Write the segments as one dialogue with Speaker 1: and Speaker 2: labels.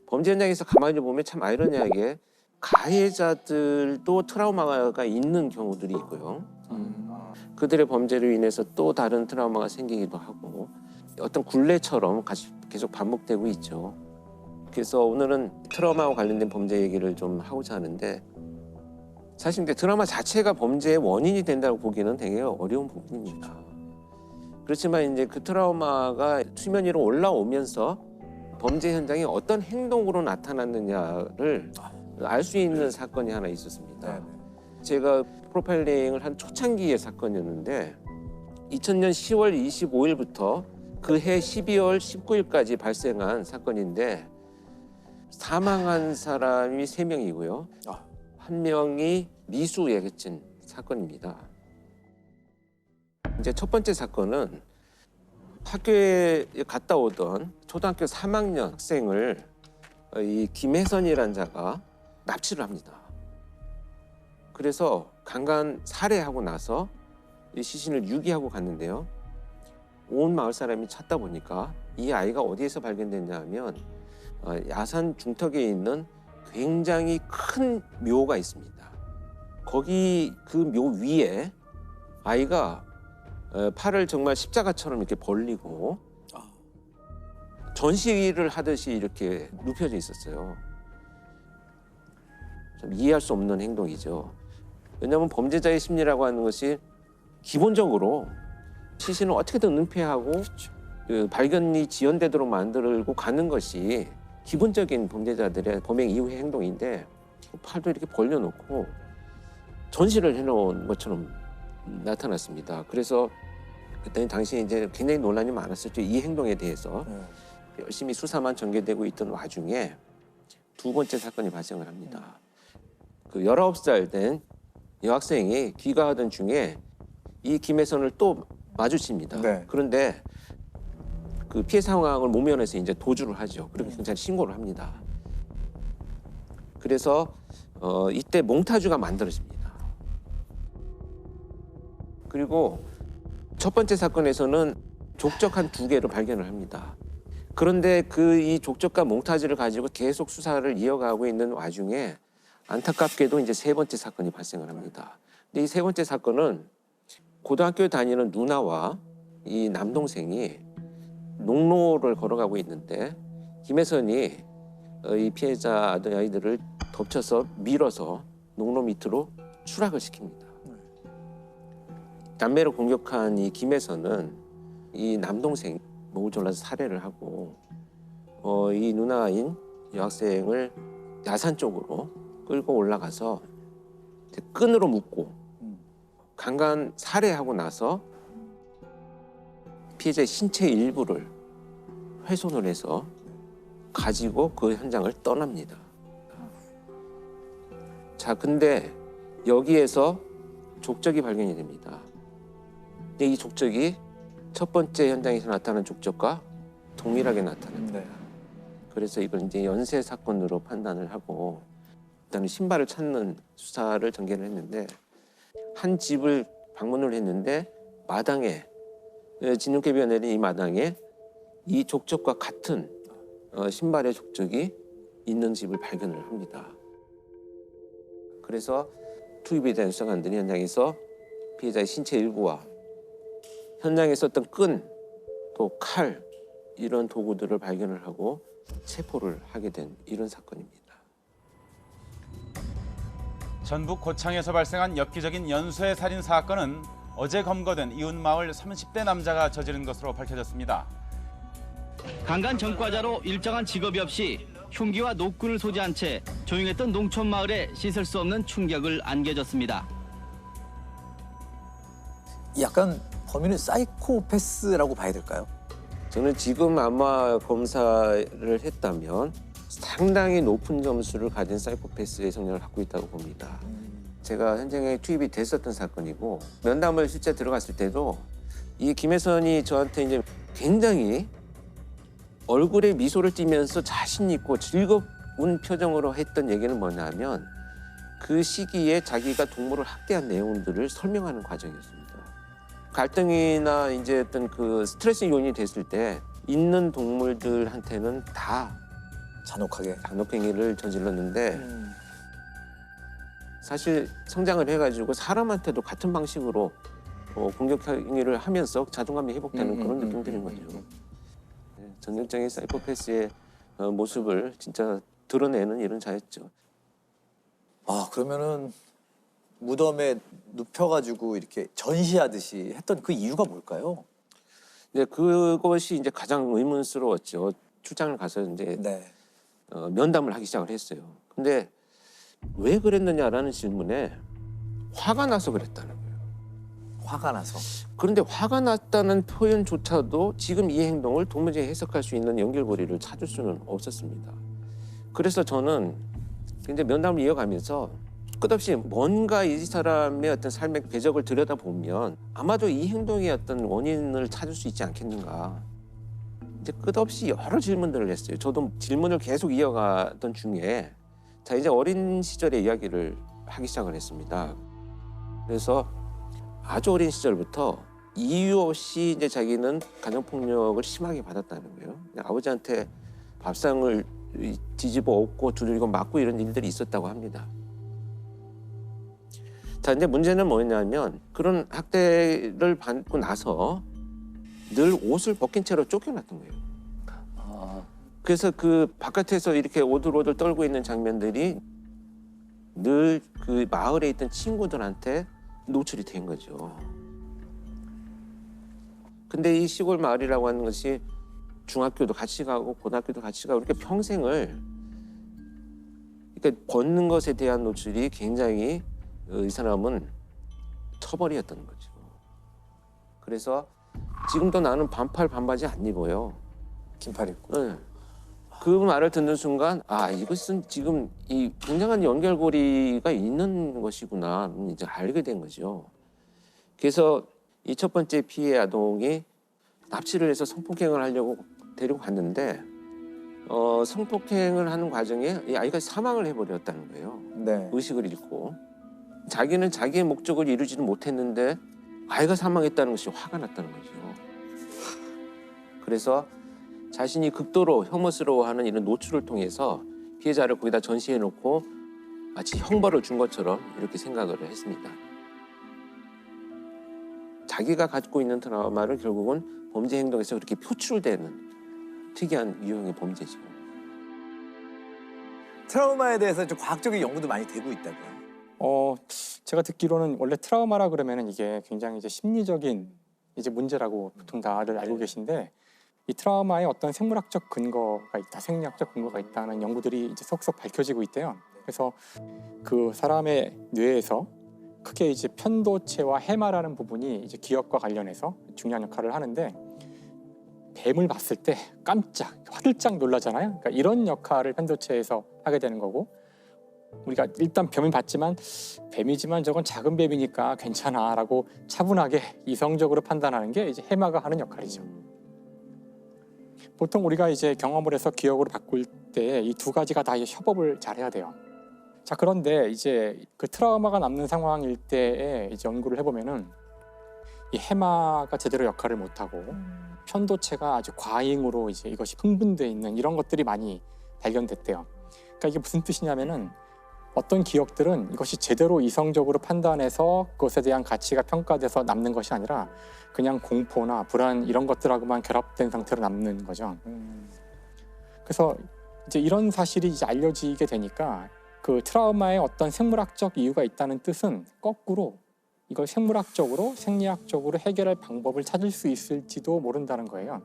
Speaker 1: 범죄 현장에서 가만히 보면 참 아이러니하게 가해자들도 트라우마가 있는 경우들이 있고요. 그들의 범죄로 인해서 또 다른 트라우마가 생기기도 하고 어떤 굴레처럼 계속 반복되고 있죠. 그래서 오늘은 트라우마와 관련된 범죄 얘기를 좀 하고자 하는데 사실 근데 트라우마 자체가 범죄의 원인이 된다고 보기는 되게 어려운 부분입니다. 그렇지만 이제 그 트라우마가 수면 위로 올라오면서 범죄 현장에 어떤 행동으로 나타났느냐를 알 수 있는 사건이 하나 있었습니다. 제가 프로파일링을 한 초창기의 사건이었는데 2000년 10월 25일부터 그해 12월 19일까지 발생한 사건인데 사망한 사람이 3명이고요. 한 명이 미수예고죄 사건입니다. 이제 첫 번째 사건은 학교에 갔다 오던 초등학교 3학년 학생을 이 김혜선이라는 자가 납치를 합니다. 그래서 강간 살해하고 나서 이 시신을 유기하고 갔는데요. 온 마을 사람이 찾다 보니까 이 아이가 어디에서 발견됐냐 하면 야산 중턱에 있는 굉장히 큰 묘가 있습니다. 거기 그 묘 위에 아이가 팔을 정말 십자가처럼 이렇게 벌리고 전시를 하듯이 이렇게 눕혀져 있었어요. 좀 이해할 수 없는 행동이죠. 왜냐하면 범죄자의 심리라고 하는 것이 기본적으로 시신을 어떻게든 은폐하고 그 발견이 지연되도록 만들고 가는 것이 기본적인 범죄자들의 범행 이후의 행동인데 팔도 이렇게 벌려놓고 전시를 해놓은 것처럼 나타났습니다. 그래서 그때 당시에 이제 굉장히 논란이 많았었죠. 이 행동에 대해서 열심히 수사만 전개되고 있던 와중에 두 번째 사건이 발생을 합니다. 그 19살 된 여학생이 귀가하던 중에 이 김혜선을 또 마주칩니다.
Speaker 2: 네.
Speaker 1: 그런데 그 피해 상황을 모면해서 이제 도주를 하죠. 그리고 경찰에 신고를 합니다. 그래서 이때 몽타주가 만들어집니다. 그리고 첫 번째 사건에서는 족적 한 2개를 발견을 합니다. 그런데 이 족적과 몽타주를 가지고 계속 수사를 이어가고 있는 와중에 안타깝게도 이제 세 번째 사건이 발생을 합니다. 근데 이 세 번째 사건은 고등학교에 다니는 누나와 이 남동생이 농로를 걸어가고 있는데 김혜선이 이 피해자 아이들을 덮쳐서 밀어서 농로 밑으로 추락을 시킵니다. 남매를 공격한 이 김혜선은 이 남동생 목을 졸라서 살해를 하고 이 누나인 여학생을 야산 쪽으로 끌고 올라가서 끈으로 묶고 강간 살해하고 나서 피해자의 신체 일부를 훼손을 해서 가지고 그 현장을 떠납니다. 자, 근데 여기에서 족적이 발견이 됩니다. 근데 이 족적이 첫 번째 현장에서 나타난 족적과 동일하게 나타납니다. 그래서 이걸 이제 연쇄 사건으로 판단을 하고 일단은 신발을 찾는 수사를 전개를 했는데 한 집을 방문을 했는데 마당에 진흙개비가 내린 이 마당에 이 족적과 같은 신발의 족적이 있는 집을 발견을 합니다. 그래서 투입에 대한 수사관들이 현장에서 피해자의 신체 일부와 현장에 썼던 끈, 또 칼 이런 도구들을 발견을 하고 체포를 하게 된 이런 사건입니다.
Speaker 3: 전북 고창에서 발생한 엽기적인 연쇄 살인 사건은 어제 검거된 이웃마을 30대 남자가 저지른 것으로 밝혀졌습니다.
Speaker 4: 강간 전과자로 일정한 직업이 없이 흉기와 노끈을 소지한 채 조용했던 농촌 마을에 씻을 수 없는 충격을 안겨줬습니다.
Speaker 2: 약간 범인은 사이코패스라고 봐야 될까요?
Speaker 1: 저는 지금 아마 검사를 했다면 상당히 높은 점수를 가진 사이코패스의 성향을 갖고 있다고 봅니다. 제가 현장에 투입이 됐었던 사건이고 면담을 실제 들어갔을 때도 이 김혜선이 저한테 이제 굉장히 얼굴에 미소를 띠면서 자신 있고 즐거운 표정으로 했던 얘기는 뭐냐면 그 시기에 자기가 동물을 학대한 내용들을 설명하는 과정이었습니다. 갈등이나 이제 어떤 그 스트레스 요인이 됐을 때 있는 동물들한테는 다
Speaker 2: 잔혹하게.
Speaker 1: 잔혹행위를 저질렀는데 사실 성장을 해가지고 사람한테도 같은 방식으로 공격 행위를 하면서 자존감이 회복되는 그런 느낌들인 거죠. 네, 전형적인 사이코패스의 모습을 진짜 드러내는 이런 자였죠.
Speaker 2: 아, 그러면은 무덤에 눕혀가지고 이렇게 전시하듯이 했던 그 이유가 뭘까요?
Speaker 1: 네, 그것이 이제 가장 의문스러웠죠. 출장을 가서 이제
Speaker 2: 네.
Speaker 1: 면담을 하기 시작을 했어요. 근데 왜 그랬느냐라는 질문에 화가 나서 그랬다는 거예요.
Speaker 2: 화가 나서.
Speaker 1: 그런데 화가 났다는 표현조차도 지금 이 행동을 도무지 해석할 수 있는 연결고리를 찾을 수는 없었습니다. 그래서 저는 이제 면담을 이어가면서 끝없이 뭔가 이 사람의 어떤 삶의 궤적을 들여다보면 아마도 이 행동의 어떤 원인을 찾을 수 있지 않겠는가. 이제 끝없이 여러 질문들을 했어요. 저도 질문을 계속 이어가던 중에 자 이제 어린 시절의 이야기를 하기 시작을 했습니다. 그래서 아주 어린 시절부터 이유 없이 이제 자기는 가정폭력을 심하게 받았다는 거예요. 아버지한테 밥상을 뒤집어 엎고 두들기고 맞고 이런 일들이 있었다고 합니다. 자 이제 문제는 뭐였냐면 그런 학대를 받고 나서 늘 옷을 벗긴 채로 쫓겨났던 거예요. 그래서 그 바깥에서 이렇게 오들오들 떨고 있는 장면들이 늘 그 마을에 있던 친구들한테 노출이 된 거죠. 근데 이 시골 마을이라고 하는 것이 중학교도 같이 가고 고등학교도 같이 가고 이렇게 평생을 이렇게 벗는 것에 대한 노출이 굉장히 이 사람은 처벌이었던 거죠. 그래서 지금도 나는 반팔 반바지 안 입어요.
Speaker 2: 긴팔 입고.
Speaker 1: 네. 그 말을 듣는 순간 아 이것은 지금 이 굉장한 연결고리가 있는 것이구나 이제 알게 된 거죠. 그래서 이 첫 번째 피해 아동이 납치를 해서 성폭행을 하려고 데리고 갔는데 성폭행을 하는 과정에 이 아이가 사망을 해버렸다는 거예요.
Speaker 2: 네.
Speaker 1: 의식을 잃고 자기는 자기의 목적을 이루지는 못했는데 아이가 사망했다는 것이 화가 났다는 거죠. 그래서 자신이 극도로 혐오스러워하는 이런 노출을 통해서 피해자를 거기다 전시해놓고 마치 형벌을 준 것처럼 이렇게 생각을 했습니다. 자기가 갖고 있는 트라우마를 결국은 범죄 행동에서 그렇게 표출되는 특이한 유형의 범죄죠.
Speaker 2: 트라우마에 대해서 좀 과학적인 연구도 많이 되고 있다고요.
Speaker 5: 제가 듣기로는 원래 트라우마라 그러면은 이게 굉장히 이제 심리적인 이제 문제라고 보통 다들 알고 계신데 이 트라우마에 어떤 생물학적 근거가 있다, 생리학적 근거가 있다는 연구들이 이제 속속 밝혀지고 있대요. 그래서 그 사람의 뇌에서 크게 이제 편도체와 해마라는 부분이 이제 기억과 관련해서 중요한 역할을 하는데 뱀을 봤을 때 깜짝, 화들짝 놀라잖아요. 그러니까 이런 역할을 편도체에서 하게 되는 거고 우리가 일단 뱀을 봤지만 뱀이지만 저건 작은 뱀이니까 괜찮아라고 차분하게 이성적으로 판단하는 게 이제 해마가 하는 역할이죠. 보통 우리가 이제 경험을 해서 기억으로 바꿀 때 이 두 가지가 다 이제 협업을 잘 해야 돼요. 자, 그런데 이제 그 트라우마가 남는 상황일 때에 이제 연구를 해보면은 이 해마가 제대로 역할을 못하고 편도체가 아주 과잉으로 이제 이것이 흥분돼 있는 이런 것들이 많이 발견됐대요. 그러니까 이게 무슨 뜻이냐면은 어떤 기억들은 이것이 제대로 이성적으로 판단해서 그것에 대한 가치가 평가돼서 남는 것이 아니라 그냥 공포나 불안 이런 것들하고만 결합된 상태로 남는 거죠. 그래서 이제 이런 사실이 이제 알려지게 되니까 그 트라우마에 어떤 생물학적 이유가 있다는 뜻은 거꾸로 이걸 생물학적으로 생리학적으로 해결할 방법을 찾을 수 있을지도 모른다는 거예요.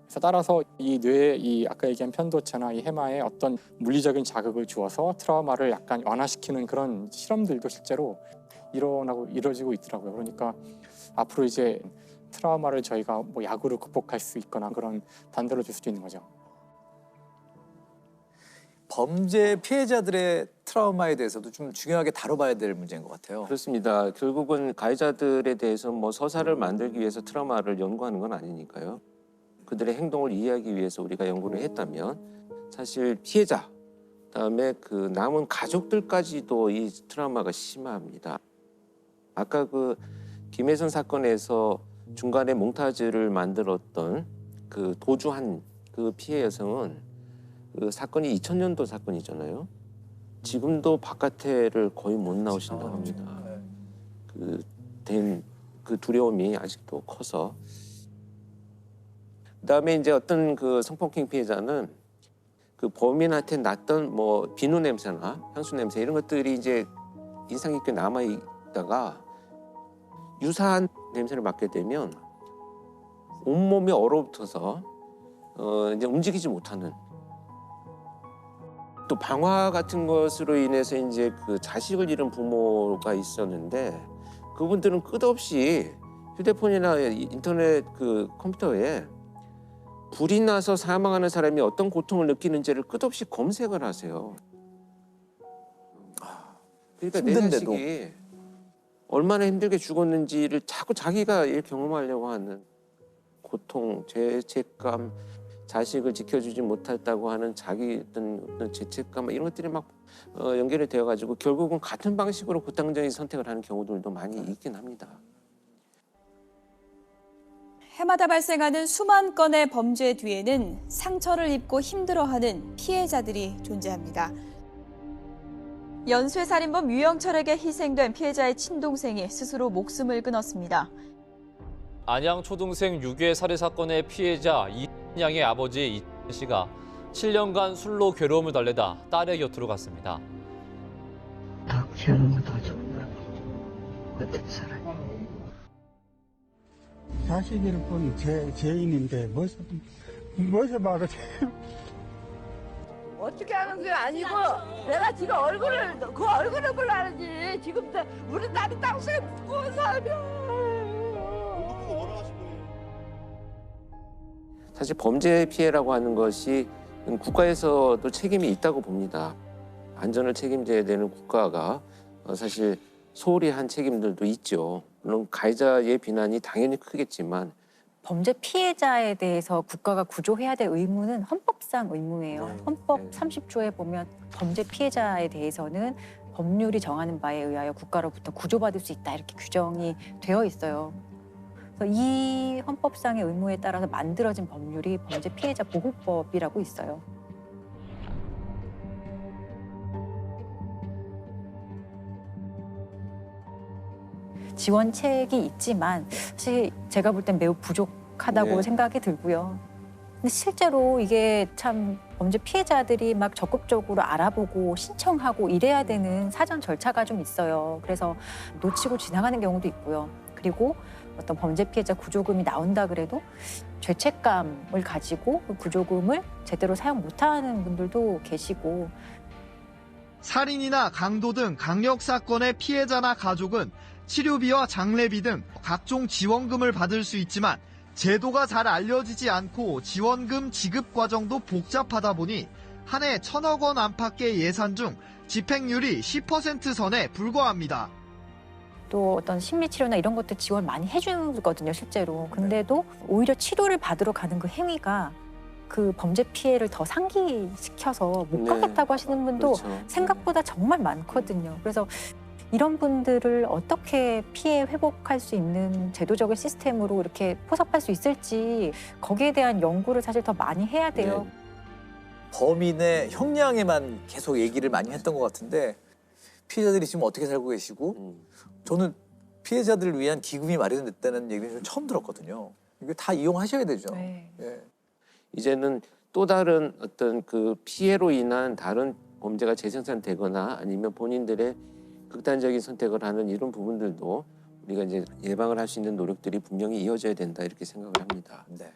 Speaker 5: 그래서 따라서 이 뇌에 이 아까 얘기한 편도체나 이 해마에 어떤 물리적인 자극을 주어서 트라우마를 약간 완화시키는 그런 실험들도 실제로 이루어지고 있더라고요. 그러니까 앞으로 이제 트라우마를 저희가 뭐 약으로 극복할 수 있거나 그런 단서를 줄 수도 있는 거죠.
Speaker 2: 범죄 피해자들의 트라우마에 대해서도 좀 중요하게 다뤄봐야 될 문제인 것 같아요.
Speaker 1: 그렇습니다. 결국은 가해자들에 대해서 뭐 서사를 만들기 위해서 트라우마를 연구하는 건 아니니까요. 그들의 행동을 이해하기 위해서 우리가 연구를 했다면 사실 피해자, 그다음에 그 남은 가족들까지도 이 트라우마가 심합니다. 아까 그 김혜선 사건에서 중간에 몽타주를 만들었던 그 도주한 그 피해 여성은 그 사건이 2000년도 사건이잖아요. 지금도 바깥에를 거의 못 나오신다고 합니다. 그 두려움이 아직도 커서. 그다음에 이제 어떤 그 성폭행 피해자는 그 범인한테 났던 뭐 비누 냄새나 향수 냄새 이런 것들이 이제 인상 깊게 남아 있다가 유사한 냄새를 맡게 되면 온몸이 얼어붙어서 이제 움직이지 못하는, 또 방화 같은 것으로 인해서 이제 그 자식을 잃은 부모가 있었는데 그분들은 끝없이 휴대폰이나 인터넷 그 컴퓨터에 불이 나서 사망하는 사람이 어떤 고통을 느끼는지를 끝없이 검색을 하세요. 그러니까 내
Speaker 2: 힘든데도.
Speaker 1: 자식이 얼마나 힘들게 죽었는지를 자꾸 자기가 경험하려고 하는 고통, 죄책감, 자식을 지켜주지 못했다고 하는 자기 어떤 죄책감 이런 것들이 막 연결이 되어가지고 결국은 같은 방식으로 고통적인 선택을 하는 경우들도 많이 있긴 합니다.
Speaker 6: 해마다 발생하는 수만 건의 범죄 뒤에는 상처를 입고 힘들어하는 피해자들이 존재합니다. 연쇄살인범 유영철에게 희생된 피해자의 친동생이 스스로 목숨을 끊었습니다.
Speaker 7: 안양 초등생 유괴 살해 사건의 피해자 이양의 아버지 이찬 씨가 7년간 술로 괴로움을 달래다 딸의 곁으로 갔습니다.
Speaker 8: 다 키우는 거다 정말 어떤 사람이. 자식을 본 죄인인데 무엇을 말을 해요?
Speaker 9: 어떻게 하는 게 아니고 내가 지금 얼굴을 보려는지 지금 우리 딸이 땅속에 묻고 살면.
Speaker 1: 사실 범죄 피해라고 하는 것이 국가에서도 책임이 있다고 봅니다. 안전을 책임져야 되는 국가가 사실 소홀히 한 책임들도 있죠. 물론 가해자의 비난이 당연히 크겠지만
Speaker 10: 범죄 피해자에 대해서 국가가 구조해야 될 의무는 헌법상 의무예요. 헌법 30조에 보면 범죄 피해자에 대해서는 법률이 정하는 바에 의하여 국가로부터 구조받을 수 있다 이렇게 규정이 되어 있어요. 그래서 이 헌법상의 의무에 따라서 만들어진 법률이 범죄 피해자 보호법이라고 있어요. 지원책이 있지만 사실 제가 볼 땐 매우 부족하다고 생각이 들고요. 근데 실제로 이게 참 범죄 피해자들이 막 적극적으로 알아보고 신청하고 이래야 되는 사전 절차가 좀 있어요. 그래서 놓치고 지나가는 경우도 있고요. 그리고 어떤 범죄 피해자 구조금이 나온다 그래도 죄책감을 가지고 그 구조금을 제대로 사용 못하는 분들도 계시고.
Speaker 11: 살인이나 강도 등 강력 사건의 피해자나 가족은 치료비와 장례비 등 각종 지원금을 받을 수 있지만 제도가 잘 알려지지 않고 지원금 지급 과정도 복잡하다 보니 한 해 1,000억 원 안팎의 예산 중 집행률이 10% 선에 불과합니다.
Speaker 10: 또 어떤 심리치료나 이런 것도 지원 많이 해주거든요, 실제로. 근데도 오히려 치료를 받으러 가는 그 행위가 그 범죄 피해를 더 상기시켜서 못 가겠다고 하시는 분도 생각보다 정말 많거든요. 그래서 이런 분들을 어떻게 피해 회복할 수 있는 제도적인 시스템으로 이렇게 포섭할 수 있을지 거기에 대한 연구를 사실 더 많이 해야 돼요.
Speaker 2: 범인의 형량에만 계속 얘기를 많이 했던 것 같은데 피해자들이 지금 어떻게 살고 계시고 저는 피해자들을 위한 기금이 마련됐다는 얘기를 좀 처음 들었거든요. 이거 다 이용하셔야 되죠.
Speaker 1: 이제는 또 다른 어떤 그 피해로 인한 다른 범죄가 재생산되거나 아니면 본인들의 극단적인 선택을 하는 이런 부분들도 우리가 이제 예방을 할 수 있는 노력들이 분명히 이어져야 된다 이렇게 생각을 합니다.
Speaker 2: 네.